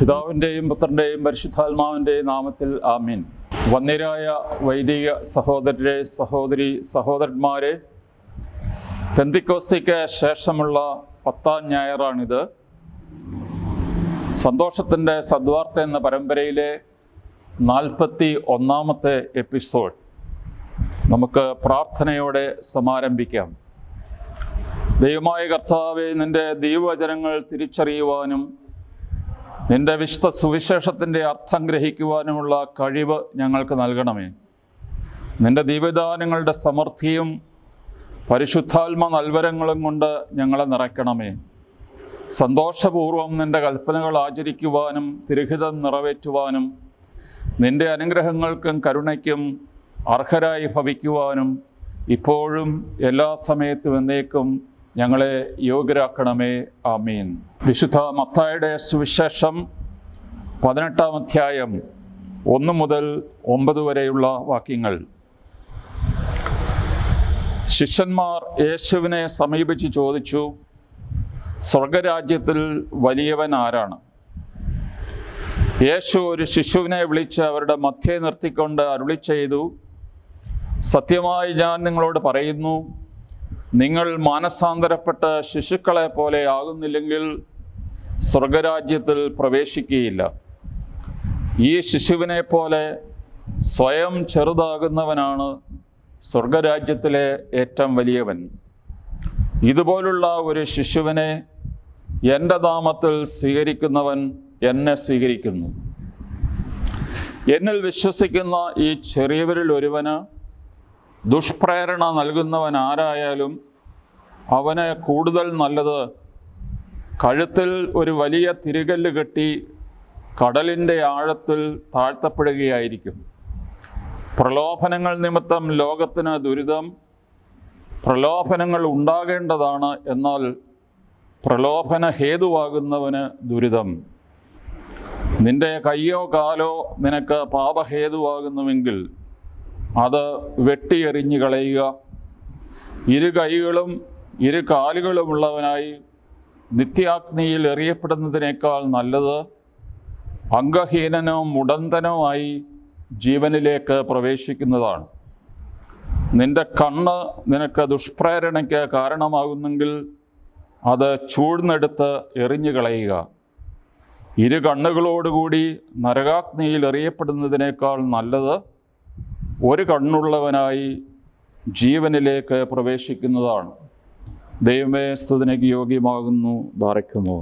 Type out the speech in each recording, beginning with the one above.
പിതാവിൻ്റെയും പുത്രൻ്റെയും പരിശുദ്ധാത്മാവിൻ്റെയും നാമത്തിൽ ആമീൻ. വന്യരായ വൈദിക സഹോദരരെ, സഹോദരന്മാരെ, പെന്തിക്കോസ്തിക്ക് ശേഷമുള്ള 10ാം ഞായറാണിത്. സന്തോഷത്തിൻ്റെ സദ്വാർത്ത എന്ന പരമ്പരയിലെ 41ാമത്തെ എപ്പിസോഡ് നമുക്ക് പ്രാർത്ഥനയോടെ സമാരംഭിക്കാം. ദൈവമായ കർത്താവേ, നിൻ്റെ ദൈവവചനങ്ങൾ തിരിച്ചറിയുവാനും നിൻ്റെ വിശുദ്ധ സുവിശേഷത്തിൻ്റെ അർത്ഥം ഗ്രഹിക്കുവാനുമുള്ള കഴിവ് ഞങ്ങൾക്ക് നൽകണമേ. നിൻ്റെ ദൈവദാനങ്ങളുടെ സമൃദ്ധിയും പരിശുദ്ധാത്മ നൽവരങ്ങളും കൊണ്ട് ഞങ്ങളെ നിറയ്ക്കണമേ. സന്തോഷപൂർവ്വം നിൻ്റെ കൽപ്പനകൾ ആചരിക്കുവാനും തിരുഹിതം നിറവേറ്റുവാനും നിൻ്റെ അനുഗ്രഹങ്ങൾക്കും കരുണയ്ക്കും അർഹരായി ഭവിക്കുവാനും ഇപ്പോഴും എല്ലാ സമയത്തും എന്നേക്കും ഞങ്ങളെ യോഗ്യരാക്കണമേ. ആമീൻ. വിശുദ്ധ മത്തായിയുടെ സുവിശേഷം 18ാം അധ്യായം 1 മുതൽ 9 വരെയുള്ള വാക്യങ്ങൾ. ശിഷ്യന്മാർ യേശുവിനെ സമീപിച്ച് ചോദിച്ചു, സ്വർഗരാജ്യത്തിൽ വലിയവൻ ആരാണ്? യേശു ഒരു ശിശുവിനെ വിളിച്ച് അവരുടെ മധ്യേ നിർത്തിക്കൊണ്ട് അരുളി ചെയ്തു, സത്യമായി ഞാൻ നിങ്ങളോട് പറയുന്നു, നിങ്ങൾ മാനസാന്തരപ്പെട്ട ശിശുക്കളെ പോലെ ആകുന്നില്ലെങ്കിൽ സ്വർഗരാജ്യത്തിൽ പ്രവേശിക്കുകയില്ല. ഈ ശിശുവിനെ പോലെ സ്വയം ചെറുതാകുന്നവനാണ് സ്വർഗരാജ്യത്തിലെ ഏറ്റവും വലിയവൻ. ഇതുപോലുള്ള ഒരു ശിശുവിനെ എൻ്റെ നാമത്തിൽ സ്വീകരിക്കുന്നവൻ എന്നെ സ്വീകരിക്കുന്നു. എന്നിൽ വിശ്വസിക്കുന്ന ഈ ചെറിയവരിൽ ഒരുവന് ദുഷ്പ്രേരണ നൽകുന്നവൻ ആരായാലും അവന് കൂടുതൽ നല്ലത് കഴുത്തിൽ ഒരു വലിയ തിരികല്ല് കെട്ടി കടലിൻ്റെ ആഴത്തിൽ താഴ്ത്തപ്പെടുകയായിരിക്കും. പ്രലോഭനങ്ങൾ നിമിത്തം ലോകത്തിന് ദുരിതം. പ്രലോഭനങ്ങൾ ഉണ്ടാകേണ്ടതാണ്, എന്നാൽ പ്രലോഭന ഹേതുവാകുന്നവന് ദുരിതം. നിന്റെ കയ്യോ കാലോ നിനക്ക് പാപഹേതുവാകുന്നുവെങ്കിൽ അത് വെട്ടിയെറിഞ്ഞു കളയുക. ഇരു കൈകളും ഇരു കാലുകളുമുള്ളവനായി നിത്യാഗ്നിയിൽ എറിയപ്പെടുന്നതിനേക്കാൾ നല്ലത് അംഗഹീനനോ മുടന്തനോ ആയി ജീവനിലേക്ക് പ്രവേശിക്കുന്നതാണ്. നിന്റെ കണ്ണ് നിനക്ക് ദുഷ്പ്രേരണയ്ക്ക് കാരണമാകുന്നെങ്കിൽ അത് ചൂഴ്ന്നെടുത്ത് എറിഞ്ഞു കളയുക. ഇരു കണ്ണുകളോടുകൂടി നരകാഗ്നിയിൽ എറിയപ്പെടുന്നതിനേക്കാൾ നല്ലത് ഒരു കണ്ണുള്ളവനായി ജീവനിലേക്ക് പ്രവേശിക്കുന്നതാണ്. ദൈവമേ, സ്തുതിക്ക് യോഗ്യമാകുന്നു. ബാറയ്ക്കുന്നു.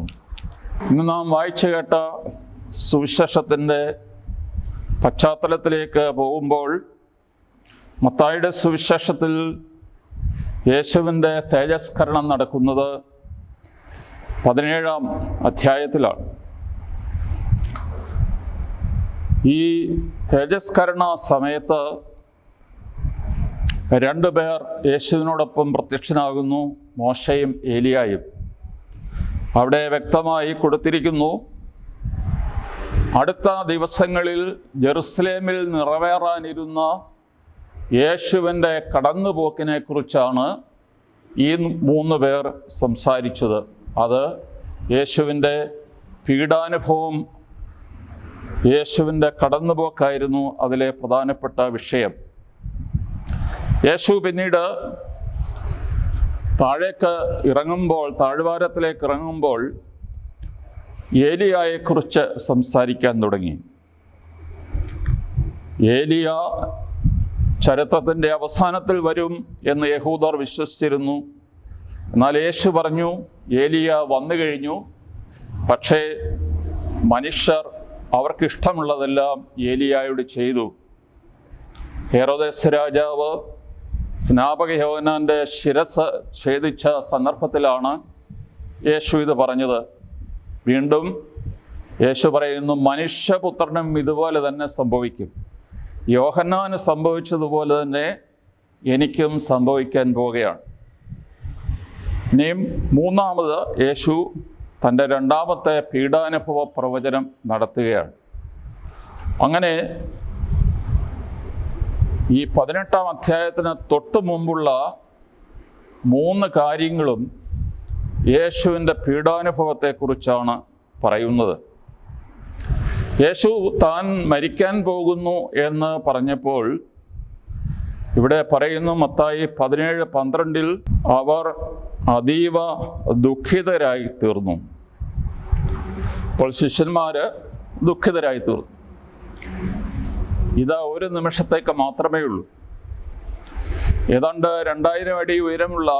ഇന്ന് നാം വായിച്ചു കേട്ട സുവിശേഷത്തിൻ്റെ പശ്ചാത്തലത്തിലേക്ക് പോകുമ്പോൾ, മത്തായിയുടെ സുവിശേഷത്തിൽ യേശുവിൻ്റെ തേജസ്കരണം നടക്കുന്നത് 17ാം അധ്യായത്തിലാണ്. ഈ തേജസ്കരണ സമയത്ത് 2 പേർ യേശുവിനോടൊപ്പം പ്രത്യക്ഷനാകുന്നു, മോശയും ഏലിയായും. അവിടെ വ്യക്തമായി കൊടുത്തിരിക്കുന്നു, അടുത്ത ദിവസങ്ങളിൽ ജെറുസലേമിൽ നിറവേറാനിരുന്ന യേശുവിൻ്റെ കടന്നുപോക്കിനെ കുറിച്ചാണ് ഈ 3 പേർ സംസാരിച്ചത്. അത് യേശുവിൻ്റെ പീഡാനുഭവം, യേശുവിൻ്റെ കടന്നുപോക്കായിരുന്നു അതിലെ പ്രധാനപ്പെട്ട വിഷയം. യേശു പിന്നീട് താഴ്വാരത്തിലേക്ക് ഇറങ്ങുമ്പോൾ ഏലിയായെക്കുറിച്ച് സംസാരിക്കാൻ തുടങ്ങി. ഏലിയ ചരിത്രത്തിൻ്റെ അവസാനത്തിൽ വരും എന്ന് യഹൂദർ വിശ്വസിച്ചിരുന്നു. എന്നാൽ യേശു പറഞ്ഞു, ഏലിയ വന്നു കഴിഞ്ഞു. പക്ഷേ മനുഷ്യർ അവർക്കിഷ്ടമുള്ളതെല്ലാം ഏലിയായോട് ചെയ്തു. ഹെരോദേസ് രാജാവ് സ്നാപക യോഹന്നാൻ്റെ ശിരസ് ഛേദിച്ച സന്ദർഭത്തിലാണ് യേശു ഇത് പറഞ്ഞത്. വീണ്ടും യേശു പറയുന്നു, മനുഷ്യപുത്രനും ഇതുപോലെ തന്നെ സംഭവിക്കും. യോഹന്നാന് സംഭവിച്ചതുപോലെ തന്നെ എനിക്കും സംഭവിക്കാൻ പോവുകയാണ്. ഇനിയും 3ാമത് യേശു തൻ്റെ 2ാമത്തെ പീഡാനുഭവ പ്രവചനം നടത്തുകയാണ്. അങ്ങനെ ഈ 18ാം അധ്യായത്തിന് തൊട്ട് മുമ്പുള്ള 3 കാര്യങ്ങളും യേശുവിൻ്റെ പീഡാനുഭവത്തെക്കുറിച്ചാണ് പറയുന്നത്. യേശു താൻ മരിക്കാൻ പോകുന്നു എന്ന് പറഞ്ഞപ്പോൾ ഇവിടെ പറയുന്നു, മത്തായി 17:12 അവർ അതീവ ദുഃഖിതരായി തീർന്നു. അപ്പോൾ ശിഷ്യന്മാര് ദുഃഖിതരായി തീർന്നു. ഇത് ഒരു നിമിഷത്തേക്ക് മാത്രമേ ഉള്ളൂ. ഏതാണ്ട് 2000 അടി ഉയരമുള്ള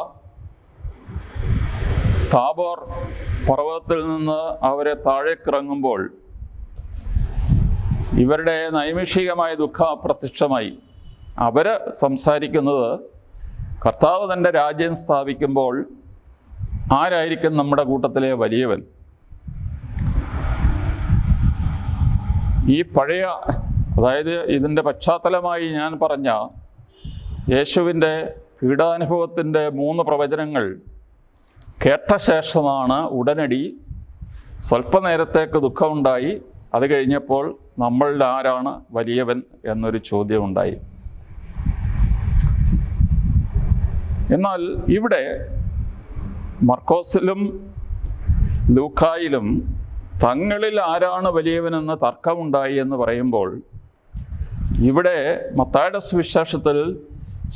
താബോർ പർവ്വതത്തിൽ നിന്ന് അവരെ താഴേക്കിറങ്ങുമ്പോൾ ഇവരുടെ നൈമിഷികമായ ദുഃഖം അപ്രത്യക്ഷമായി. അവര് സംസാരിക്കുന്നത് കർത്താവ് തൻ്റെ രാജ്യം സ്ഥാപിക്കുമ്പോൾ ആരായിരിക്കും നമ്മുടെ കൂട്ടത്തിലെ വലിയവൻ? ഈ പഴയ, അതായത് ഇതിൻ്റെ പശ്ചാത്തലമായി ഞാൻ പറഞ്ഞ യേശുവിൻ്റെ പീഡാനുഭവത്തിൻ്റെ 3 പ്രവചനങ്ങൾ കേട്ട ശേഷമാണ് ഉടനടി സ്വല്പനേരത്തേക്ക് ദുഃഖമുണ്ടായി. അത് കഴിഞ്ഞപ്പോൾ നമ്മളിൽ ആരാണ് വലിയവൻ എന്നൊരു ചോദ്യമുണ്ടായി. എന്നാൽ ഇവിടെ മർക്കോസിലും ലൂക്കായിലും തങ്ങളിൽ ആരാണ് വലിയവനെന്ന് തർക്കമുണ്ടായി എന്ന് പറയുമ്പോൾ, ഇവിടെ മത്തായിയുടെ സുവിശേഷത്തിൽ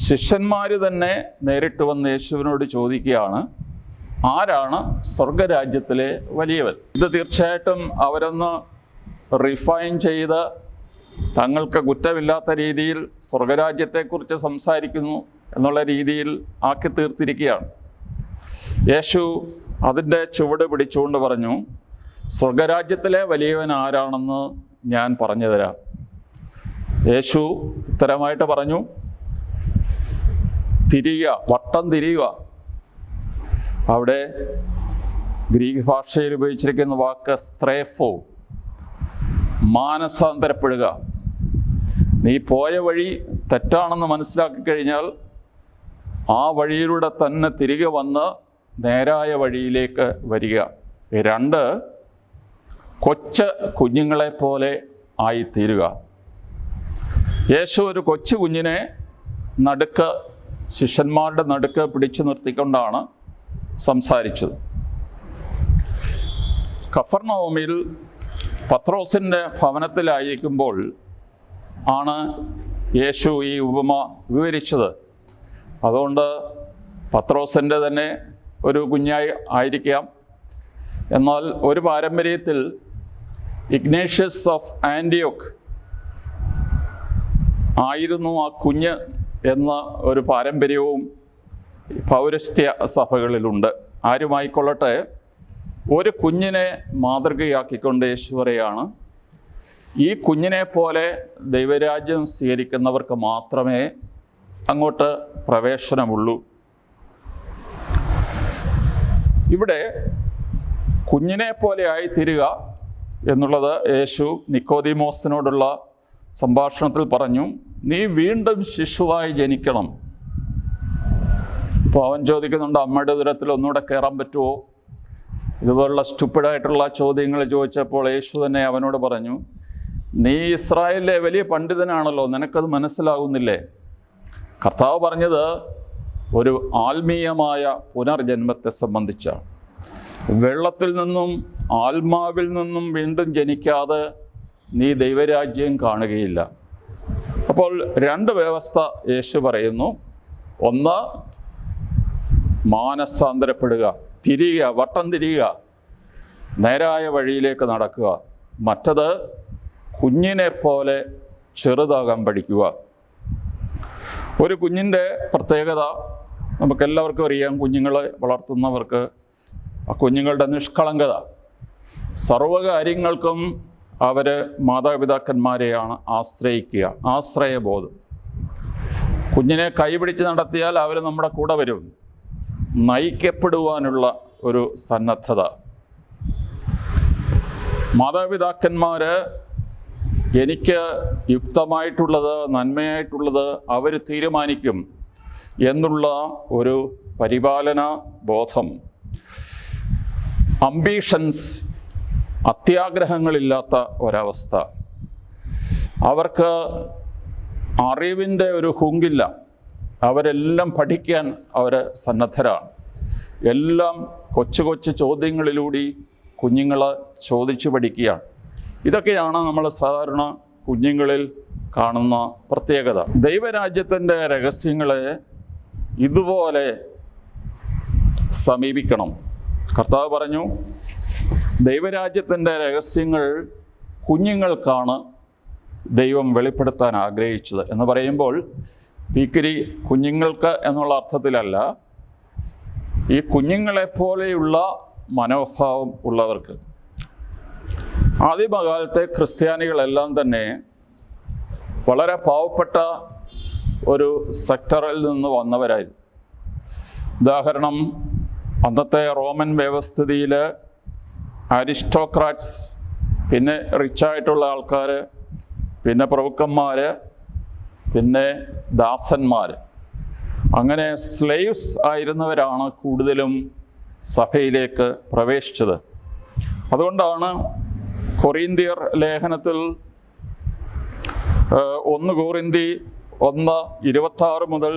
ശിഷ്യന്മാർ തന്നെ നേരിട്ട് വന്ന് യേശുവിനോട് ചോദിക്കുകയാണ്, ആരാണ് സ്വർഗരാജ്യത്തിലെ വലിയവൻ? ഇത് തീർച്ചയായിട്ടും അവരൊന്ന് റിഫൈൻ ചെയ്ത് തങ്ങൾക്ക് കുറ്റമില്ലാത്ത രീതിയിൽ സ്വർഗരാജ്യത്തെക്കുറിച്ച് സംസാരിക്കുന്നു എന്നുള്ള രീതിയിൽ ആക്കി തീർത്തിരിക്കുകയാണ്. യേശു അതിൻ്റെ ചുവട് പിടിച്ചുകൊണ്ട് പറഞ്ഞു, സ്വർഗരാജ്യത്തിലെ വലിയവൻ ആരാണെന്ന് ഞാൻ പറഞ്ഞു തരാം. യേശു ഉത്തരമായിട്ട് പറഞ്ഞു, തിരിയുക, വട്ടം തിരിയുക. അവിടെ ഗ്രീക്ക് ഭാഷയിൽ ഉപയോഗിച്ചിരിക്കുന്ന വാക്ക് സ്ത്രേഫോ, മാനസാന്തരപ്പെടുക. നീ പോയ വഴി തെറ്റാണെന്ന് മനസ്സിലാക്കി കഴിഞ്ഞാൽ ആ വഴിയിലൂടെ തന്നെ തിരികെ വന്ന് നേരായ വഴിയിലേക്ക് വരിക. 2, കൊച്ചു കുഞ്ഞുങ്ങളെ പോലെ ആയിത്തീരുക. യേശു ഒരു കൊച്ചു കുഞ്ഞിനെ നടുക്ക്, ശിഷ്യന്മാരുടെ നടുക്ക് പിടിച്ചു നിർത്തിക്കൊണ്ടാണ് സംസാരിച്ചത്. കഫർനഹൂമിൽ പത്രോസിൻ്റെ ഭവനത്തിലായിരിക്കുമ്പോൾ ആണ് യേശു ഈ ഉപമ വിവരിച്ചത്. അതുകൊണ്ട് പത്രോസിൻ്റെ തന്നെ ഒരു കുഞ്ഞായി ആയിരിക്കാം. എന്നാൽ ഒരു പാരമ്പര്യത്തിൽ ഇഗ്നേഷ്യസ് ഓഫ് ആൻറ്റിയോക്ക് ആയിരുന്നു ആ കുഞ്ഞ് എന്ന ഒരു പാരമ്പര്യവും പൗരസ്ത്യ സഭകളിലുണ്ട്. ആരുമായിക്കൊള്ളട്ടെ, ഒരു കുഞ്ഞിനെ മാതൃകയാക്കിക്കൊണ്ട് യേശു പറയാണ്, ഈ കുഞ്ഞിനെ പോലെ ദൈവരാജ്യം സ്വീകരിക്കുന്നവർക്ക് മാത്രമേ അങ്ങോട്ട് പ്രവേശനമുള്ളൂ. ഇവിടെ കുഞ്ഞിനെ പോലെ ആയിത്തീരുക എന്നുള്ളത് യേശു നിക്കോദീമോസിനോടുള്ള സംഭാഷണത്തിൽ പറഞ്ഞു, നീ വീണ്ടും ശിശുവായി ജനിക്കണം. അപ്പോൾ അവൻ ചോദിക്കുന്നുണ്ട്, അമ്മയുടെ ഉദരത്തിൽ ഒന്നുകൂടെ കയറാൻ പറ്റുമോ? ഇതുപോലുള്ള സ്റ്റുപ്പിഡായിട്ടുള്ള ചോദ്യങ്ങൾ ചോദിച്ചപ്പോൾ യേശു തന്നെ അവനോട് പറഞ്ഞു, നീ ഇസ്രായേലിലെ വലിയ പണ്ഡിതനാണല്ലോ, നിനക്കത് മനസ്സിലാകുന്നില്ലേ? കർത്താവ് പറഞ്ഞത് ഒരു ആത്മീയമായ പുനർജന്മത്തെ സംബന്ധിച്ചാണ്. വെള്ളത്തിൽ നിന്നും ആത്മാവിൽ നിന്നും വീണ്ടും ജനിക്കാതെ നീ ദൈവരാജ്യം കാണുകയില്ല. അപ്പോൾ 2 വ്യവസ്ഥ യേശു പറയുന്നു. ഒന്ന്, മാനസാന്തരപ്പെടുക, തിരിയുക, വട്ടം തിരിയുക, നേരായ വഴിയിലേക്ക് നടക്കുക. മറ്റത്, കുഞ്ഞിനെ പോലെ ചെറുതാകാൻ പഠിക്കുക. ഒരു കുഞ്ഞിൻ്റെ പ്രത്യേകത നമുക്കെല്ലാവർക്കും അറിയാം. കുഞ്ഞുങ്ങളെ വളർത്തുന്നവർക്ക് ആ കുഞ്ഞുങ്ങളുടെ നിഷ്കളങ്കത. സർവ്വകാര്യങ്ങൾക്കും അവർ മാതാപിതാക്കന്മാരെയാണ് ആശ്രയിക്കുക. ആശ്രയബോധം. കുഞ്ഞിനെ കൈപിടിച്ച് നടത്തിയാൽ അവർ നമ്മുടെ കൂടെ വരും. നയിക്കപ്പെടുവാനുള്ള ഒരു സന്നദ്ധത. മാതാപിതാക്കന്മാർ എനിക്ക് യുക്തമായിട്ടുള്ളത്, നന്മയായിട്ടുള്ളത് അവർ തീരുമാനിക്കും എന്നുള്ള ഒരു പരിപാലന ബോധം. അംബീഷൻസ്, അത്യാഗ്രഹങ്ങളില്ലാത്ത ഒരവസ്ഥ. അവർക്ക് അറിവിൻ്റെ ഒരു ഹുങ്കില്ല. അവരെല്ലാം പഠിക്കാൻ അവർ സന്നദ്ധരാണ്. എല്ലാം കൊച്ചു കൊച്ചു ചോദ്യങ്ങളിലൂടെ കുഞ്ഞുങ്ങൾ ചോദിച്ചു പഠിക്കുകയാണ്. ഇതൊക്കെയാണ് നമ്മൾ സാധാരണ കുഞ്ഞുങ്ങളിൽ കാണുന്ന പ്രത്യേകത. ദൈവരാജ്യത്തിൻ്റെ രഹസ്യങ്ങളെ ഇതുപോലെ സമീപിക്കണം. കർത്താവ് പറഞ്ഞു, ദൈവരാജ്യത്തിൻ്റെ രഹസ്യങ്ങൾ കുഞ്ഞുങ്ങൾക്കാണ് ദൈവം വെളിപ്പെടുത്താൻ ആഗ്രഹിച്ചത് എന്ന് പറയുമ്പോൾ പീക്കിരി കുഞ്ഞുങ്ങൾക്ക് എന്നുള്ള അർത്ഥത്തിലല്ല, ഈ കുഞ്ഞുങ്ങളെപ്പോലെയുള്ള മനോഭാവം ഉള്ളവർക്ക്. ആദിമകാലത്തെ ക്രിസ്ത്യാനികളെല്ലാം തന്നെ വളരെ പാവപ്പെട്ട ഒരു സെക്ടറിൽ നിന്ന് വന്നവരായിരുന്നു. ഉദാഹരണം, അന്നത്തെ റോമൻ വ്യവസ്ഥിതിയിൽ അരിസ്റ്റോക്രാറ്റ്സ്, പിന്നെ റിച്ചായിട്ടുള്ള ആൾക്കാർ, പിന്നെ പ്രഭുക്കന്മാർ, പിന്നെ ദാസന്മാർ, അങ്ങനെ സ്ലേവ്സ് ആയിരുന്നവരാണ് കൂടുതലും സഭയിലേക്ക് പ്രവേശിച്ചത്. അതുകൊണ്ടാണ് കൊറിന്ത്യർ ലേഖനത്തിൽ 1 കൊറിന്തി 1:26 മുതൽ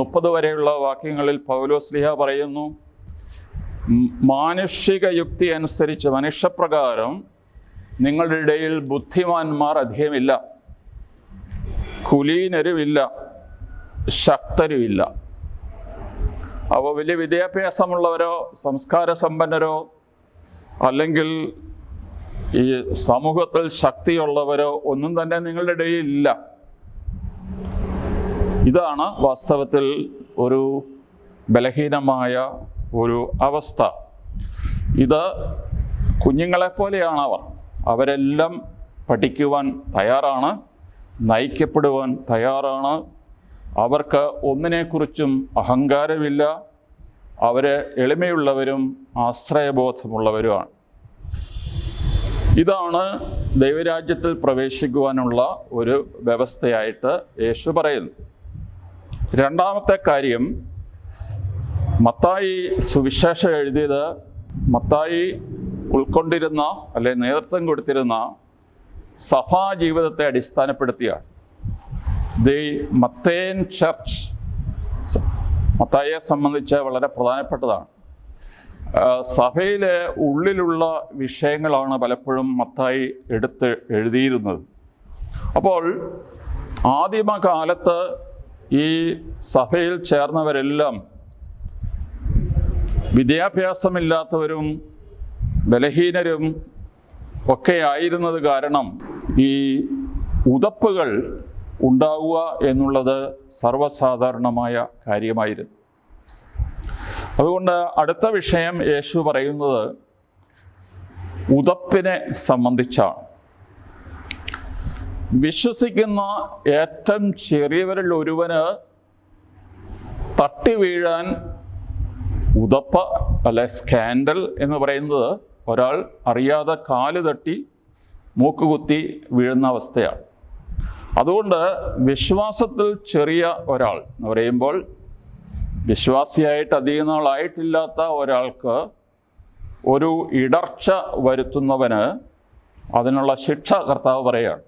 30 വരെയുള്ള വാക്യങ്ങളിൽ പൗലോസ്ലീഹ പറയുന്നു, മാനുഷിക യുക്തി അനുസരിച്ച് മനുഷ്യപ്രകാരം നിങ്ങളുടെ ഇടയിൽ ബുദ്ധിമാന്മാർ അധികമില്ല, കുലീനരുമില്ല, ശക്തരുമില്ല. അപ്പോൾ വലിയ വിദ്യാഭ്യാസമുള്ളവരോ സംസ്കാര സമ്പന്നരോ അല്ലെങ്കിൽ ഈ സമൂഹത്തിൽ ശക്തിയുള്ളവരോ ഒന്നും തന്നെ നിങ്ങളുടെ ഇടയിൽ ഇല്ല. ഇതാണ് വാസ്തവത്തിൽ ഒരു ബലഹീനമായ ഒരു അവസ്ഥ. ഇത് കുഞ്ഞുങ്ങളെപ്പോലെയാണ് അവരെല്ലാം പഠിക്കുവാൻ തയ്യാറാണ്, നയിക്കപ്പെടുവാൻ തയ്യാറാണ്. അവർക്ക് ഒന്നിനെക്കുറിച്ചും അഹങ്കാരമില്ല. അവർ എളിമയുള്ളവരും ആശ്രയബോധമുള്ളവരുമാണ്. ഇതാണ് ദൈവരാജ്യത്തിൽ പ്രവേശിക്കുവാനുള്ള ഒരു വ്യവസ്ഥയായിട്ട് യേശു പറയുന്നു. രണ്ടാമത്തെ കാര്യം, മത്തായി സുവിശേഷം എഴുതിയത് മത്തായി ഉൾക്കൊണ്ടിരുന്ന അല്ലെ നേതൃത്വം കൊടുത്തിരുന്ന സഭാ ജീവിതത്തെ അടിസ്ഥാനപ്പെടുത്തിയാണ്. ദി മത്തേൻ ചർച്ച് മത്തായിയെ സംബന്ധിച്ച് വളരെ പ്രധാനപ്പെട്ടതാണ്. സഭയിലെ ഉള്ളിലുള്ള വിഷയങ്ങളാണ് പലപ്പോഴും മത്തായി എടുത്ത് എഴുതിയിരുന്നത്. അപ്പോൾ ആദിമകാലത്ത് ഈ സഭയിൽ ചേർന്നവരെല്ലാം വിദ്യാഭ്യാസമില്ലാത്തവരും ബലഹീനരും ഒക്കെ ആയിരുന്നത് കാരണം ഈ ഉതപ്പുകൾ ഉണ്ടാവുക എന്നുള്ളത് സർവ്വസാധാരണമായ കാര്യമായിരുന്നു. അതുകൊണ്ട് അടുത്ത വിഷയം യേശു പറയുന്നത് ഉതപ്പിനെ സംബന്ധിച്ചാണ്. വിശ്വസിക്കുന്ന ഏറ്റവും ചെറിയവരിൽ ഒരുവന് തട്ടി വീഴാൻ ഉതപ്പ് അല്ലെ സ്കാൻഡൽ എന്ന് പറയുന്നത് ഒരാൾ അറിയാതെ കാല് തട്ടി മൂക്കുകുത്തി വീഴുന്ന അവസ്ഥയാണ്. അതുകൊണ്ട് വിശ്വാസത്തിൽ ചെറിയ ഒരാൾ എന്ന് പറയുമ്പോൾ വിശ്വാസിയായിട്ട് അധികം നാളായിട്ടില്ലാത്ത ഒരാൾക്ക് ഒരു ഇടർച്ച വരുത്തുന്നവന് അതിനുള്ള ശിക്ഷ കർത്താവ് പറയുകയാണ്.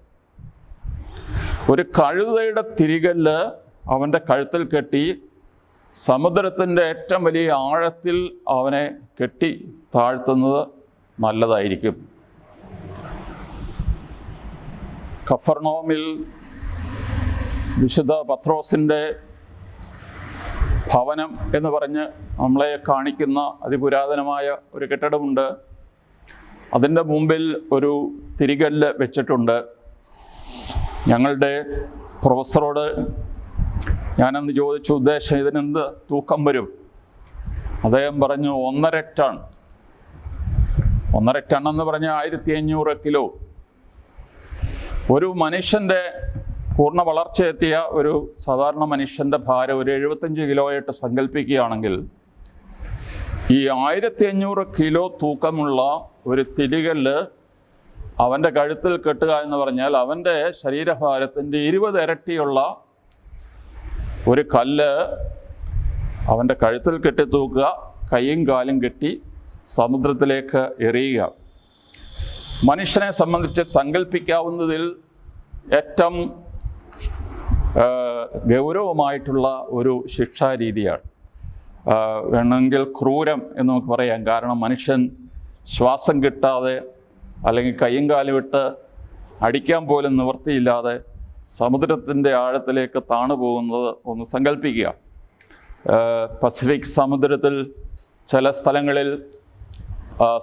ഒരു കഴുതയുടെ തിരികല്ല് അവൻ്റെ കഴുത്തിൽ കെട്ടി സമുദ്രത്തിൻ്റെ ഏറ്റവും വലിയ ആഴത്തിൽ അവനെ കെട്ടി താഴ്ത്തുന്നത് നല്ലതായിരിക്കും. കഫർനൗമിൽ വിശുദ്ധ പത്രോസിൻ്റെ ഭവനം എന്ന് പറഞ്ഞ് നമ്മളെ കാണിക്കുന്ന അതിപുരാതനമായ ഒരു കെട്ടിടമുണ്ട്. അതിൻ്റെ മുമ്പിൽ ഒരു തിരികല്ല് വെച്ചിട്ടുണ്ട്. ഞങ്ങളുടെ പ്രൊഫസറോട് ഞാനന്ന് ചോദിച്ചു, ഉദ്ദേശം ഇതിനെന്ത് തൂക്കം വരും? അദ്ദേഹം പറഞ്ഞു 1.5 ടൺ. 1.5 ടൺ എന്ന് പറഞ്ഞാൽ 1500 കിലോ. ഒരു മനുഷ്യൻ്റെ പൂർണ്ണ വളർച്ചയെത്തിയ ഒരു സാധാരണ മനുഷ്യൻ്റെ ഭാരം ഒരു 75 കിലോയായിട്ട് സങ്കല്പിക്കുകയാണെങ്കിൽ ഈ 1500 കിലോ തൂക്കമുള്ള ഒരു തിരികല്ല് അവൻ്റെ കഴുത്തിൽ കെട്ടുക എന്ന് പറഞ്ഞാൽ അവൻ്റെ ശരീരഭാരത്തിൻ്റെ 20 ഇരട്ടിയുള്ള ഒരു കല്ല് അവൻ്റെ കഴുത്തിൽ കെട്ടി തൂക്കുക, കൈയും കാലും കെട്ടി സമുദ്രത്തിലേക്ക് എറിയുക. മനുഷ്യനെ സംബന്ധിച്ച് സങ്കല്പിക്കാവുന്നതിൽ ഏറ്റവും ഗൗരവമായിട്ടുള്ള ഒരു ശിക്ഷാരീതിയാണ്. വേണമെങ്കിൽ ക്രൂരം എന്ന് നമുക്ക് പറയാം. കാരണം മനുഷ്യൻ ശ്വാസം കിട്ടാതെ അല്ലെങ്കിൽ കയ്യും കാലും ഇട്ട് അടിക്കാൻ പോലും നിവൃത്തിയില്ലാതെ സമുദ്രത്തിൻ്റെ ആഴത്തിലേക്ക് താണു പോകുന്നത് ഒന്ന് സങ്കല്പിക്കുക. പസഫിക് സമുദ്രത്തിൽ ചില സ്ഥലങ്ങളിൽ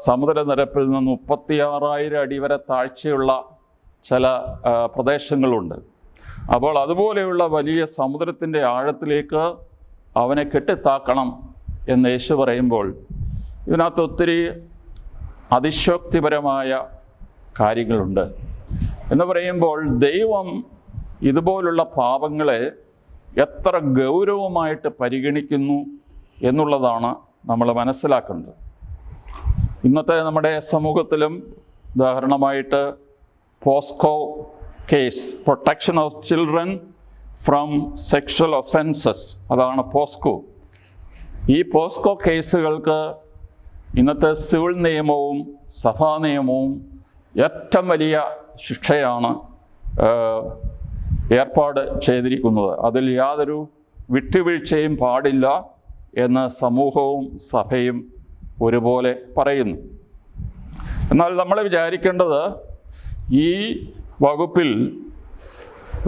സമുദ്രനിരപ്പിൽ നിന്ന് 36,000 അടി വരെ താഴ്ചയുള്ള ചില പ്രദേശങ്ങളുണ്ട്. അപ്പോൾ അതുപോലെയുള്ള വലിയ സമുദ്രത്തിൻ്റെ ആഴത്തിലേക്ക് അവനെ കെട്ടിത്താക്കണം എന്ന് യേശു പറയുമ്പോൾ ഇതിനകത്ത് ഒത്തിരി അതിശോക്തിപരമായ കാര്യങ്ങളുണ്ട്. എന്ന് പറയുമ്പോൾ ദൈവം ഇതുപോലുള്ള പാപങ്ങളെ എത്ര ഗൗരവമായിട്ട് പരിഗണിക്കുന്നു എന്നുള്ളതാണ് നമ്മൾ മനസ്സിലാക്കേണ്ടത്. ഇന്നത്തെ നമ്മുടെ സമൂഹത്തിലും ഉദാഹരണമായിട്ട് POCSO case, protection of children from sexual offences, അതാണ് പോസ്കോ. ഈ പോസ്കോ കേസുകൾക്ക് ഇന്നത്തെ സിവിൽ നിയമവും സഭാ നിയമവും ഏറ്റവും വലിയ ശിക്ഷയാണ് ഏർപ്പാട് ചെയ്തിരിക്കുന്നത്. അതിൽ യാതൊരു വിട്ടുവീഴ്ചയും പാടില്ല എന്ന് സമൂഹവും സഭയും ഒരുപോലെ പറയുന്നു. എന്നാൽ നമ്മൾ വിചാരിക്കേണ്ടത് ഈ വകുപ്പിൽ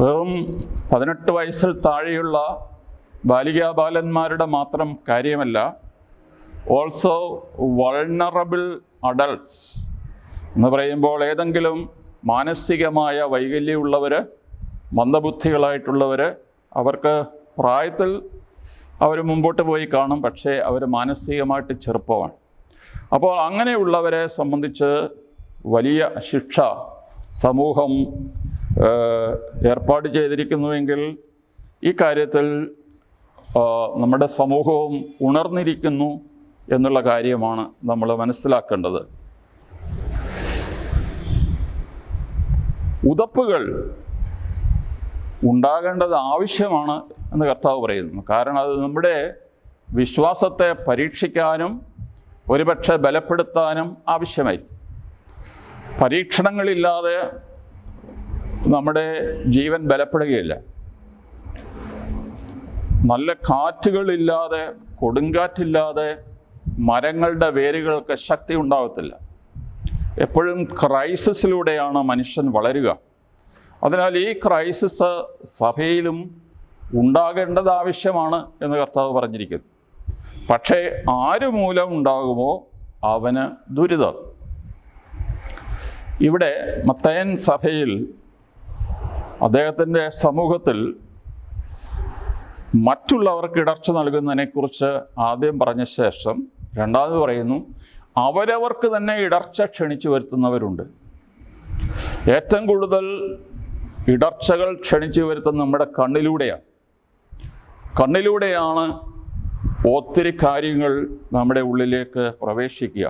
വെറും 18 വയസ്സിൽ താഴെയുള്ള ബാലികാബാലന്മാരുടെ മാത്രം കാര്യമല്ല, ഓൾസോ വൾണറബിൾ അഡൾട്ട്സ് എന്ന് പറയുമ്പോൾ ഏതെങ്കിലും മാനസികമായ വൈകല്യമുള്ളവർ, മന്ദബുദ്ധികളായിട്ടുള്ളവർ, അവർക്ക് പ്രായത്തിൽ അവർ മുമ്പോട്ട് പോയി കാണും, പക്ഷേ അവർ മാനസികമായിട്ട് ചെറുപ്പമാണ്. അപ്പോൾ അങ്ങനെയുള്ളവരെ സംബന്ധിച്ച് വലിയ ശിക്ഷ സമൂഹം ഏർപ്പാട് ചെയ്തിരിക്കുന്നുവെങ്കിൽ ഈ കാര്യത്തിൽ നമ്മുടെ സമൂഹവും ഉണർന്നിരിക്കുന്നു എന്നുള്ള കാര്യമാണ് നമ്മൾ മനസ്സിലാക്കേണ്ടത്. ഉതപ്പുകൾ ഉണ്ടാകേണ്ടത് ആവശ്യമാണ് എന്ന് കർത്താവ് പറയുന്നു. കാരണം അത് നമ്മുടെ വിശ്വാസത്തെ പരീക്ഷിക്കാനും ഒരുപക്ഷെ ബലപ്പെടുത്താനും ആവശ്യമായിരിക്കും. പരീക്ഷണങ്ങളില്ലാതെ നമ്മുടെ ജീവൻ ബലപ്പെടുകയില്ല. നല്ല കാറ്റുകളില്ലാതെ, കൊടുങ്കാറ്റില്ലാതെ മരങ്ങളുടെ വേരുകൾക്ക് ശക്തി ഉണ്ടാകത്തില്ല. എപ്പോഴും ക്രൈസിസിലൂടെയാണ് മനുഷ്യൻ വളരുക. അതിനാൽ ഈ ക്രൈസിസ് സഭയിലും ഉണ്ടാകേണ്ടത് ആവശ്യമാണ് എന്ന് കർത്താവ് പറഞ്ഞിരിക്കുന്നു. പക്ഷേ ആര് മൂലം ഉണ്ടാകുമോ അവന് ദുരിതം. ഇവിടെ മത്തയൻ സഭയിൽ അദ്ദേഹത്തിൻ്റെ സമൂഹത്തിൽ മറ്റുള്ളവർക്ക് ഇടർച്ച നൽകുന്നതിനെക്കുറിച്ച് ആദ്യം പറഞ്ഞ ശേഷം രണ്ടാമത് പറയുന്നു, അവരവർക്ക് തന്നെ ഇടർച്ച ക്ഷണിച്ചു വരുത്തുന്നവരുണ്ട്. ഏറ്റവും കൂടുതൽ ഇടർച്ചകൾ ക്ഷണിച്ചു വരുത്തുന്ന നമ്മുടെ കണ്ണിലൂടെയാണ് ഒത്തിരി കാര്യങ്ങൾ നമ്മുടെ ഉള്ളിലേക്ക് പ്രവേശിക്കുക.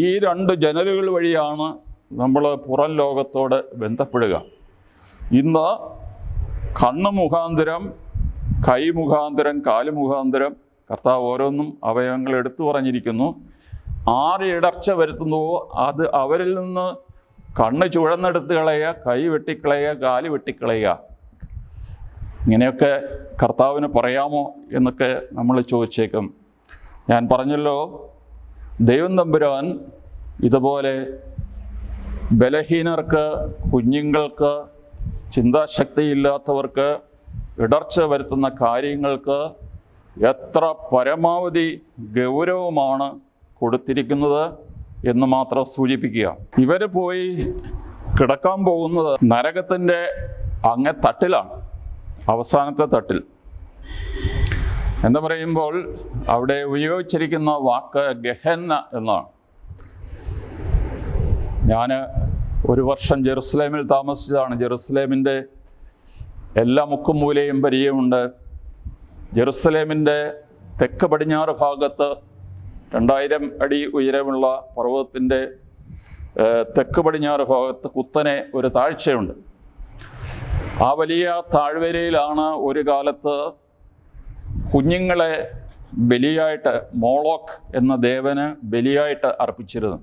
ഈ 2 ജനലുകൾ വഴിയാണ് നമ്മൾ പുറം ലോകത്തോട് ബന്ധപ്പെടുക. ഇന്ന് കണ്ണ് മുഖാന്തരം, കൈ മുഖാന്തരം, കാല് മുഖാന്തരം കർത്താവ് ഓരോന്നും അവയവങ്ങൾ എടുത്തു പറഞ്ഞിരിക്കുന്നു. ആര് ഇടർച്ച വരുത്തുന്നുവോ അത് അവരിൽ നിന്ന് കണ്ണ് ചുഴന്നെടുത്ത് കളയുക, കൈ വെട്ടിക്കളയുക, കാല് വെട്ടിക്കളയുക. ഇങ്ങനെയൊക്കെ കർത്താവിന് പറയാമോ എന്നൊക്കെ നമ്മൾ ചോദിച്ചേക്കും. ഞാൻ പറഞ്ഞല്ലോ, ദൈവം തമ്പുരാൻ ഇതുപോലെ ബലഹീനർക്ക്, കുഞ്ഞുങ്ങൾക്ക്, ചിന്താശക്തിയില്ലാത്തവർക്ക് ഇടർച്ച വരുത്തുന്ന കാര്യങ്ങൾക്ക് എത്ര പരമാവധി ഗൗരവമാണ് കൊടുത്തിരിക്കുന്നത് എന്ന് മാത്രം സൂചിപ്പിക്കുക. ഇവർ പോയി കിടക്കാൻ പോകുന്നത് നരകത്തിൻ്റെ അങ്ങേ തട്ടിലാണ്, അവസാനത്തെ തട്ടിൽ. എന്ന് പറയുമ്പോൾ അവിടെ ഉപയോഗിച്ചിരിക്കുന്ന വാക്ക് ഗഹന്ന എന്നാണ്. ഞാൻ 1 വർഷം ജെറുസലേമിൽ താമസിച്ചതാണ്. ജെറുസലേമിൻ്റെ എല്ലാ മുക്കും മൂലയും പരിചയമുണ്ട്. ജെറുസലേമിൻ്റെ തെക്ക് പടിഞ്ഞാറ് ഭാഗത്ത് 2000 അടി ഉയരമുള്ള പർവ്വതത്തിൻ്റെ തെക്ക് പടിഞ്ഞാറ് ഭാഗത്ത് കുത്തനെ ഒരു താഴ്ചയുണ്ട്. ആ വലിയ താഴ്വരയിലാണ് ഒരു കാലത്ത് കുഞ്ഞുങ്ങളെ ബലിയായിട്ട്, മോളോക്ക് എന്ന ദേവന് ബലിയായിട്ട് അർപ്പിച്ചിരുന്നു.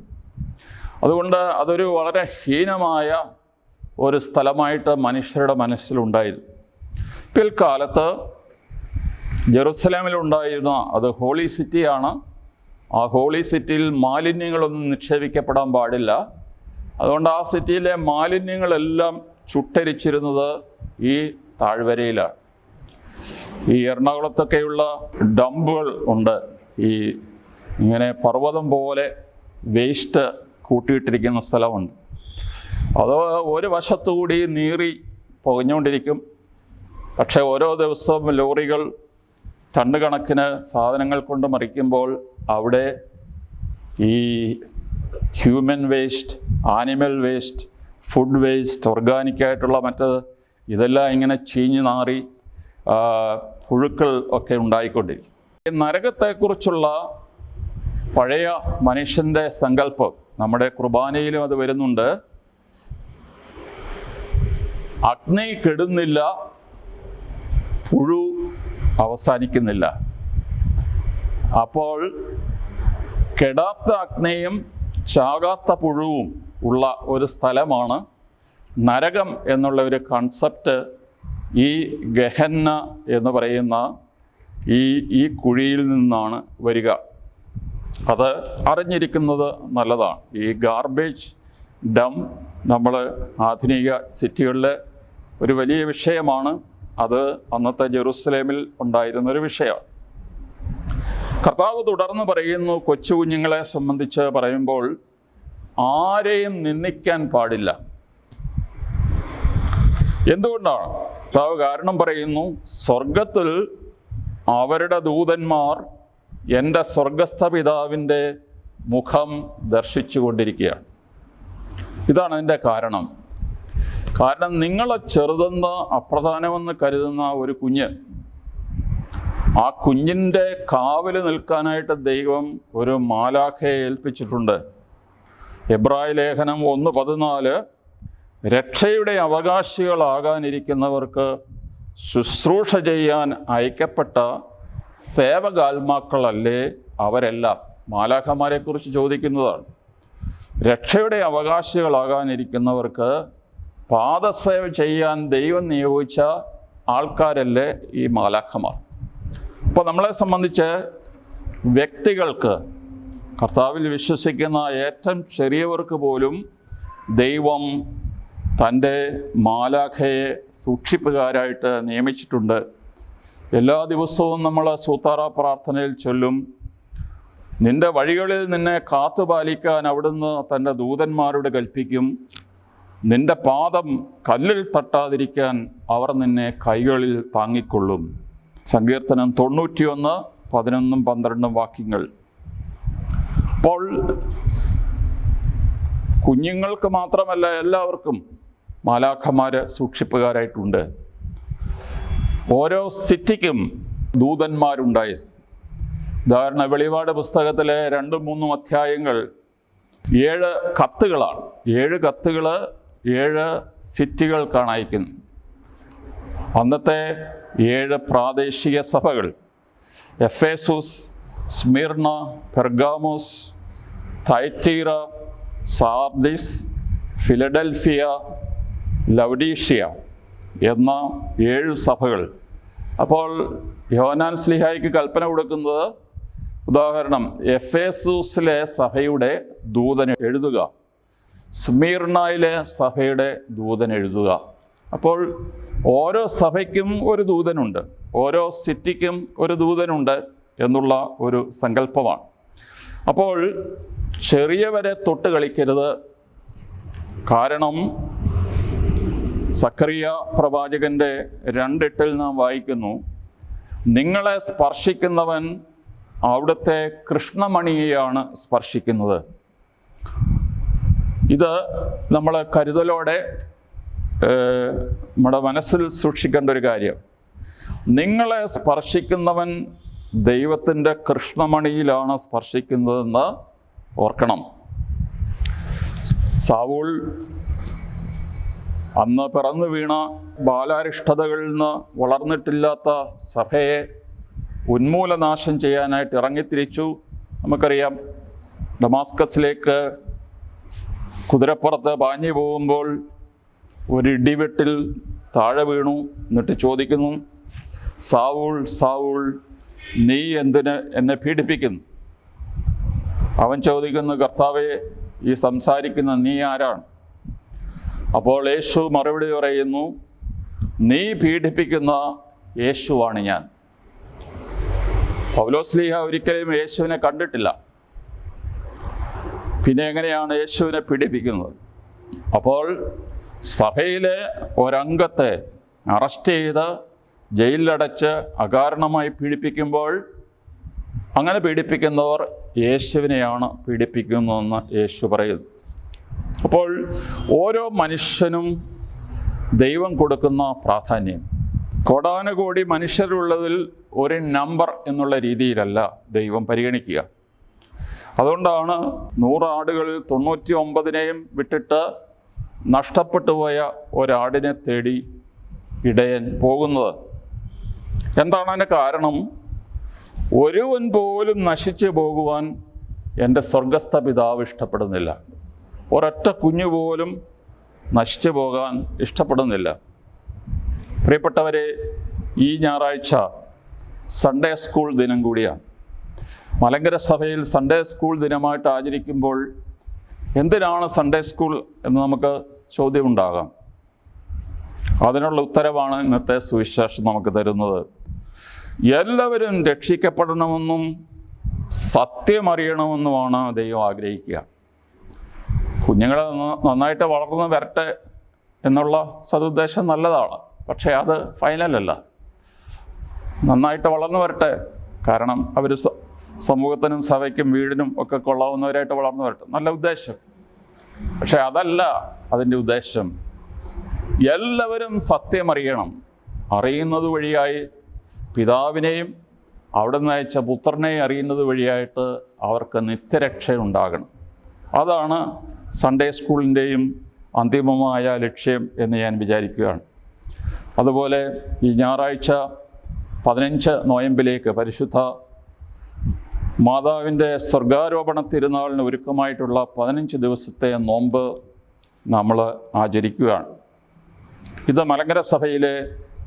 അതുകൊണ്ട് അതൊരു വളരെ ഹീനമായ ഒരു സ്ഥലമായിട്ട് മനുഷ്യരുടെ മനസ്സിലുണ്ടായിരുന്നു. പിൽക്കാലത്ത് ജെറുസലേമിലുണ്ടായിരുന്ന, അത് ഹോളി സിറ്റിയാണ്, ആ ഹോളി സിറ്റിയിൽ മാലിന്യങ്ങളൊന്നും നിക്ഷേപിക്കപ്പെടാൻ പാടില്ല, അതുകൊണ്ട് ആ സിറ്റിയിലെ മാലിന്യങ്ങളെല്ലാം ചുട്ടരിച്ചിരുന്നത് ഈ താഴ്വരയിലാണ്. ഈ എറണാകുളത്തൊക്കെയുള്ള ഡംപുകൾ ഉണ്ട്, ഈ ഇങ്ങനെ പർവ്വതം പോലെ വേസ്റ്റ് കൂട്ടിയിട്ടിരിക്കുന്ന സ്ഥലമുണ്ട്. അത് ഒരു വശത്തുകൂടി നീറി പുകഞ്ഞുകൊണ്ടിരിക്കും. പക്ഷേ ഓരോ ദിവസവും ലോറികൾ ടണ്ണ് കണക്കിന് സാധനങ്ങൾ കൊണ്ട് മറിക്കുമ്പോൾ അവിടെ ഈ human waste, animal waste, food waste, ഓർഗാനിക്കായിട്ടുള്ള മറ്റത് ഇതെല്ലാം ഇങ്ങനെ ചീഞ്ഞു നാറി പുഴുക്കൾ ഒക്കെ ഉണ്ടായിക്കൊണ്ടിരിക്കും. ഈ നരകത്തെക്കുറിച്ചുള്ള പഴയ മനുഷ്യൻ്റെ സങ്കല്പം നമ്മുടെ കുർബാനയിലും അത് വരുന്നുണ്ട്. അഗ്നി കെടുന്നില്ല, പുഴു അവസാനിക്കുന്നില്ല. അപ്പോൾ കെടാത്ത അഗ്നിയും ചാകാത്ത പുഴുവും ഉള്ള ഒരു സ്ഥലമാണ് നരകം എന്നുള്ള ഒരു കൺസെപ്റ്റ് ഈ ഗഹന്ന എന്ന് പറയുന്ന ഈ കുഴിയിൽ നിന്നാണ് വരിക. അത് അറിഞ്ഞിരിക്കുന്നത് നല്ലതാണ്. ഈ ഗാർബേജ് ഡം നമ്മൾ ആധുനിക സിറ്റികളിലെ ഒരു വലിയ വിഷയമാണ്. അത് അന്നത്തെ ജെറുസലേമിൽ ഉണ്ടായിരുന്നൊരു വിഷയമാണ്. കർത്താവ് തുടർന്ന് പറയുന്നു, കൊച്ചു കുഞ്ഞുങ്ങളെ സംബന്ധിച്ച് പറയുമ്പോൾ ആരെയും നിന്ദിക്കാൻ പാടില്ല. എന്തുകൊണ്ടാണ്? കർത്താവ് കാരണം പറയുന്നു, സ്വർഗത്തിൽ അവരുടെ ദൂതന്മാർ എൻ്റെ സ്വർഗസ്ഥ പിതാവിൻ്റെ മുഖം ദർശിച്ചു കൊണ്ടിരിക്കുകയാണ്. ഇതാണ് അതിൻ്റെ കാരണം. കാരണം നിങ്ങളെ ചെറുതെന്ന് അപ്രധാനമെന്ന് കരുതുന്ന ഒരു കുഞ്ഞ്, ആ കുഞ്ഞിൻ്റെ കാവൽ നിൽക്കാനായിട്ട് ദൈവം ഒരു മാലാഖയെ ഏൽപ്പിച്ചിട്ടുണ്ട്. എബ്രായ ലേഖനം 1:14 രക്ഷയുടെ അവകാശികളാകാനിരിക്കുന്നവർക്ക് ശുശ്രൂഷ ചെയ്യാൻ അയക്കപ്പെട്ട സേവകാത്മാക്കളല്ലേ അവരെല്ലാം. മാലാഖമാരെക്കുറിച്ച് ചോദിക്കുന്നതാണ്. രക്ഷയുടെ അവകാശികളാകാനിരിക്കുന്നവർക്ക് പാദസേവ ചെയ്യാൻ ദൈവം നിയോഗിച്ച ആൾക്കാരല്ലേ ഈ മാലാഖമാർ. അപ്പോൾ നമ്മളെ സംബന്ധിച്ച് വ്യക്തികൾക്ക്, കർത്താവിൽ വിശ്വസിക്കുന്ന ഏറ്റവും ചെറിയവർക്ക് പോലും ദൈവം തൻ്റെ മാലാഖയെ സൂക്ഷിപ്പുകാരായിട്ട് നിയമിച്ചിട്ടുണ്ട്. എല്ലാ ദിവസവും നമ്മൾ സൂത്താറ പ്രാർത്ഥനയിൽ ചൊല്ലും, നിൻ്റെ വഴികളിൽ നിന്നെ കാത്തുപാലിക്കാൻ അവിടുന്ന് തൻ്റെ ദൂതന്മാരോട് കൽപ്പിക്കും, നിൻ്റെ പാദം കല്ലിൽ തട്ടാതിരിക്കാൻ അവർ നിന്നെ കൈകളിൽ താങ്ങിക്കൊള്ളും. സങ്കീർത്തനം 91, 11, 12 വാക്യങ്ങൾ. അപ്പോൾ കുഞ്ഞുങ്ങൾക്ക് മാത്രമല്ല എല്ലാവർക്കും മാലാഖമാർ സൂക്ഷിപ്പുകാരായിട്ടുണ്ട്. ഓരോ സിറ്റിക്കും ദൂതന്മാരുണ്ടായി. ഉദാഹരണം, വെളിപാട് പുസ്തകത്തിലെ 2-3 അധ്യായങ്ങൾ 7 കത്തുകളാണ്. 7 കത്തുകൾ 7 സിറ്റികൾക്കാണ് അയക്കുന്നത്. അന്നത്തെ 7 പ്രാദേശിക സഭകൾ, എഫേസൂസ്, സ്മിർണ, പെർഗാമോസ്, തൈറ്റീറ, സാർദിസ്, ഫിലഡൽഫിയ, ലൗഡീഷ്യ എന്ന 7 സഭകൾ. അപ്പോൾ യോഹന്നാൻ ശ്ലീഹായ്ക്ക് കൽപ്പന കൊടുക്കുന്നത്, ഉദാഹരണം, എഫേസൂസിലെ സഭയുടെ ദൂതൻ എഴുതുക, സ്മിർണയിലെ സഭയുടെ ദൂതൻ എഴുതുക. അപ്പോൾ ഓരോ സഭയ്ക്കും ഒരു ദൂതനുണ്ട്, ഓരോ സിറ്റിക്കും ഒരു ദൂതനുണ്ട് എന്നുള്ള ഒരു സങ്കല്പമാണ്. അപ്പോൾ ചെറിയവരെ തൊട്ട് കളിക്കരുത്. കാരണം സക്കറിയ പ്രവാചകൻ്റെ 2:8 നാം വായിക്കുന്നു, നിങ്ങളെ സ്പർശിക്കുന്നവൻ അവിടുത്തെ കൃഷ്ണമണിയെയാണ് സ്പർശിക്കുന്നത്. ഇത് നമ്മൾ കരുതലോടെ നമ്മുടെ മനസ്സിൽ സൂക്ഷിക്കേണ്ട ഒരു കാര്യം. നിങ്ങളെ സ്പർശിക്കുന്നവൻ ദൈവത്തിൻ്റെ കൃഷ്ണമണിയിലാണ് സ്പർശിക്കുന്നതെന്ന് ഓർക്കണം. സാവൂൾ അന്ന് പിറന്നു വീണ ബാലാരിഷ്ടതകളിൽ നിന്ന് വളർന്നിട്ടില്ലാത്ത സഭയെ ഉന്മൂലനാശം ചെയ്യാനായിട്ട് ഇറങ്ങിത്തിരിച്ചു. നമുക്കറിയാം, ഡമാസ്കസിലേക്ക് കുതിരപ്പുറത്ത് പാഞ്ഞു പോകുമ്പോൾ ഒരു ഇടിവെട്ടിൽ താഴെ വീണു. എന്നിട്ട് ചോദിക്കുന്നു, സാവൂൾ സാവൂൾ, നീ എന്തിന് എന്നെ പീഡിപ്പിക്കുന്നു? അവൻ ചോദിക്കുന്നു, കർത്താവേ, ഈ സംസാരിക്കുന്ന നീ ആരാണ്? അപ്പോൾ യേശു മറുപടി പറയുന്നു, നീ പീഡിപ്പിക്കുന്ന യേശുവാണ് ഞാൻ. പൗലോസ്ലീഹ ഒരിക്കലും യേശുവിനെ കണ്ടിട്ടില്ല. പിന്നെ എങ്ങനെയാണ് യേശുവിനെ പീഡിപ്പിക്കുന്നത്? അപ്പോൾ സഭയിലെ ഒരംഗത്തെ അറസ്റ്റ് ചെയ്ത് ജയിലിലടച്ച് അകാരണമായി പീഡിപ്പിക്കുമ്പോൾ അങ്ങനെ പീഡിപ്പിക്കുന്നവർ യേശുവിനെയാണ് പീഡിപ്പിക്കുന്നതെന്ന് യേശു പറയുന്നു. അപ്പോൾ ഓരോ മനുഷ്യനും ദൈവം കൊടുക്കുന്ന പ്രാധാന്യം കോടാനുകോടി മനുഷ്യരുള്ളതിൽ ഒരു നമ്പർ എന്നുള്ള രീതിയിലല്ല ദൈവം പരിഗണിക്കുക. അതുകൊണ്ടാണ് 100 ആടുകളിൽ 99നെയും വിട്ടിട്ട് നഷ്ടപ്പെട്ടു പോയ ഒരാടിനെ തേടി ഇടയൻ പോകുന്നത്. എന്താണ് അതിൻ്റെ കാരണം? ഒരുവൻ പോലും നശിച്ചു പോകുവാൻ എൻ്റെ സ്വർഗസ്ഥ പിതാവ് ഇഷ്ടപ്പെടുന്നില്ല. ഒരൊറ്റ കുഞ്ഞു പോലും നശിച്ചു പോകാൻ ഇഷ്ടപ്പെടുന്നില്ല. പ്രിയപ്പെട്ടവരെ, ഈ ഞായറാഴ്ച സൺഡേ സ്കൂൾ ദിനം കൂടിയാണ്. മലങ്കര സഭയിൽ സൺഡേ സ്കൂൾ ദിനമായിട്ട് ആചരിക്കുമ്പോൾ എന്തിനാണ് സൺഡേ സ്കൂൾ എന്ന് നമുക്ക് ചോദ്യമുണ്ടാകാം. അതിനുള്ള ഉത്തരവാണ് ഇന്നത്തെ സുവിശേഷം നമുക്ക് തരുന്നത്. എല്ലാവരും രക്ഷിക്കപ്പെടണമെന്നും സത്യമറിയണമെന്നുമാണ് ദൈവം ആഗ്രഹിക്കുക. കുഞ്ഞുങ്ങളെ നന്നായിട്ട് വളർന്നു വരട്ടെ എന്നുള്ള സതുദ്ദേശം നല്ലതാണ്, പക്ഷേ അത് ഫൈനലല്ല. നന്നായിട്ട് വളർന്നു വരട്ടെ, കാരണം അവർ സമൂഹത്തിനും സഭയ്ക്കും വീടിനും ഒക്കെ കൊള്ളാവുന്നവരായിട്ട് വളർന്നു വരട്ടെ, നല്ല ഉദ്ദേശം. പക്ഷെ അതല്ല അതിൻ്റെ ഉദ്ദേശം. എല്ലാവരും സത്യമറിയണം. അറിയുന്നത് വഴിയായി പിതാവിനെയും അവിടെ നിന്ന് അയച്ച പുത്രനെയും അറിയുന്നത് വഴിയായിട്ട് അവർക്ക് നിത്യരക്ഷ ഉണ്ടാകണം. അതാണ് സൺഡേ സ്കൂളിൻ്റെയും അന്തിമമായ ലക്ഷ്യം എന്ന് ഞാൻ വിചാരിക്കുകയാണ്. അതുപോലെ ഈ ഞായറാഴ്ച 15 നോയമ്പിലേക്ക് പരിശുദ്ധ മാതാവിൻ്റെ സ്വർഗാരോപണ തിരുനാളിന് ഒരുക്കമായിട്ടുള്ള 15 ദിവസത്തെ നോമ്പ് നമ്മൾ ആചരിക്കുകയാണ്. ഇത് മലങ്കര സഭയിലെ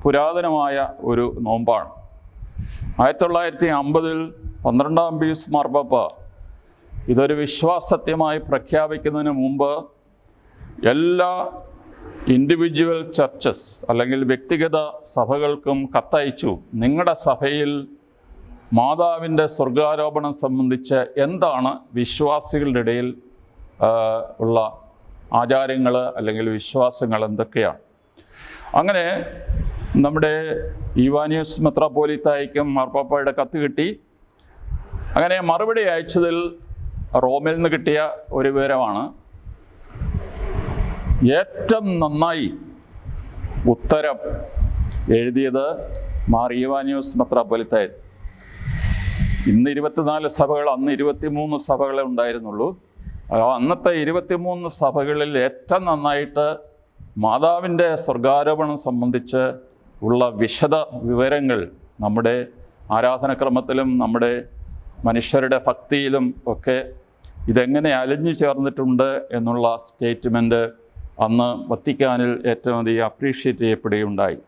പുരാതനമായ ഒരു നോമ്പാണ്. 1950 12ാം പീയൂസ് മാർപ്പാപ്പ ഇതൊരു വിശ്വാസസത്യമായി പ്രഖ്യാപിക്കുന്നതിന് മുമ്പ് എല്ലാ ഇൻഡിവിജ്വൽ ചർച്ചസ് അല്ലെങ്കിൽ വ്യക്തിഗത സഭകൾക്കും കത്തയച്ചു. നിങ്ങളുടെ സഭയിൽ മാതാവിൻ്റെ സ്വർഗാരോപണം സംബന്ധിച്ച് എന്താണ് വിശ്വാസികളുടെ ഇടയിൽ ഉള്ള ആചാരങ്ങൾ അല്ലെങ്കിൽ വിശ്വാസങ്ങൾ എന്തൊക്കെയാണ്? അങ്ങനെ നമ്മുടെ ഈവാനിയോസ് മെത്രാപ്പോലീത്തായ്ക്കും മാർപ്പാപ്പയുടെ കത്ത് കിട്ടി. അങ്ങനെ മറുപടി അയച്ചതിൽ റോമിൽ നിന്ന് കിട്ടിയ ഒരു വിവരമാണ്, ഏറ്റവും നന്നായി ഉത്തരം എഴുതിയത് മാർ ഈവാനിയോസ് മെത്രാപ്പോലീത്തായി. ഇന്ന് 24 സഭകൾ, അന്ന് 23 സഭകളെ ഉണ്ടായിരുന്നുള്ളൂ. അന്നത്തെ 23 സഭകളിൽ ഏറ്റവും നന്നായിട്ട് മാതാവിൻ്റെ സ്വർഗാരോപണം സംബന്ധിച്ച് ഉള്ള വിശദ വിവരങ്ങൾ നമ്മുടെ ആരാധനക്രമത്തിലും നമ്മുടെ മനുഷ്യരുടെ ഭക്തിയിലും ഒക്കെ ഇതെങ്ങനെ അലിഞ്ഞു ചേർന്നിട്ടുണ്ട് എന്നുള്ള സ്റ്റേറ്റ്മെൻറ്റ് അന്ന് വത്തിക്കാനിൽ ഏറ്റവും അധികം അപ്രീഷിയേറ്റ് ചെയ്യപ്പെടുകയുണ്ടായി.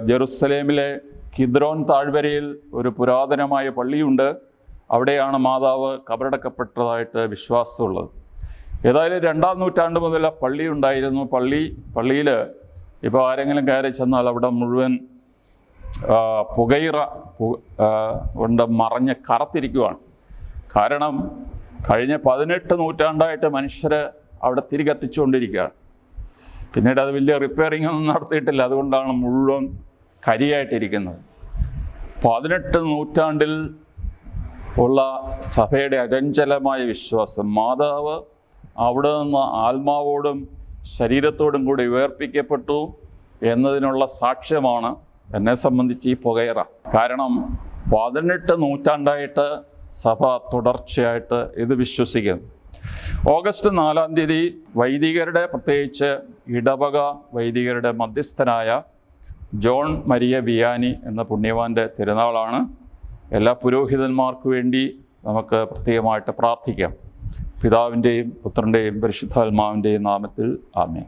ജെറുസലേമിലെ കിദ്രോൻ താഴ്വരയിൽ ഒരു പുരാതനമായ പള്ളിയുണ്ട്. അവിടെയാണ് മാതാവ് കബറടക്കപ്പെട്ടതായിട്ട് വിശ്വാസമുള്ളത്. ഏതായാലും 2ാം നൂറ്റാണ്ട് മുതൽ ആ പള്ളി ഉണ്ടായിരുന്നു. പള്ളിയിൽ ഇപ്പോൾ ആരെങ്കിലും കയറി ചെന്നാൽ അവിടെ മുഴുവൻ പുകയിറ കൊണ്ട് മറഞ്ഞ് കറത്തിരിക്കുവാണ്. കാരണം കഴിഞ്ഞ 18 നൂറ്റാണ്ടായിട്ട് മനുഷ്യർ അവിടെ തിരി കത്തിച്ചുകൊണ്ടിരിക്കുകയാണ്. പിന്നീട് അത് വലിയ റിപ്പയറിംഗ് ഒന്നും നടത്തിയിട്ടില്ല, അതുകൊണ്ടാണ് മുഴുവൻ കരിയായിട്ടിരിക്കുന്നത്. 18 നൂറ്റാണ്ടിൽ ഉള്ള സഭയുടെ അചഞ്ചലമായ വിശ്വാസം, മാതാവ് അവിടെ നിന്ന് ആത്മാവോടും ശരീരത്തോടും കൂടി ഉയർപ്പിക്കപ്പെട്ടു എന്നതിനുള്ള സാക്ഷ്യമാണ് എന്നെ സംബന്ധിച്ച് ഈ പുകയറ. കാരണം 18 നൂറ്റാണ്ടായിട്ട് സഭ തുടർച്ചയായിട്ട് ഇത് വിശ്വസിക്കുന്നു. ഓഗസ്റ്റ് 4-ാം തീയതി വൈദികരുടെ, പ്രത്യേകിച്ച് ഇടവക വൈദികരുടെ മധ്യസ്ഥനായ ജോൺ മരിയ വിയാനി എന്ന പുണ്യവാൻ്റെ തിരുനാളാണ്. എല്ലാ പുരോഹിതന്മാർക്ക് വേണ്ടി നമുക്ക് പ്രത്യേകമായിട്ട് പ്രാർത്ഥിക്കാം. പിതാവിൻ്റെയും പുത്രൻ്റെയും പരിശുദ്ധാത്മാവിൻ്റെയും നാമത്തിൽ ആമേൻ.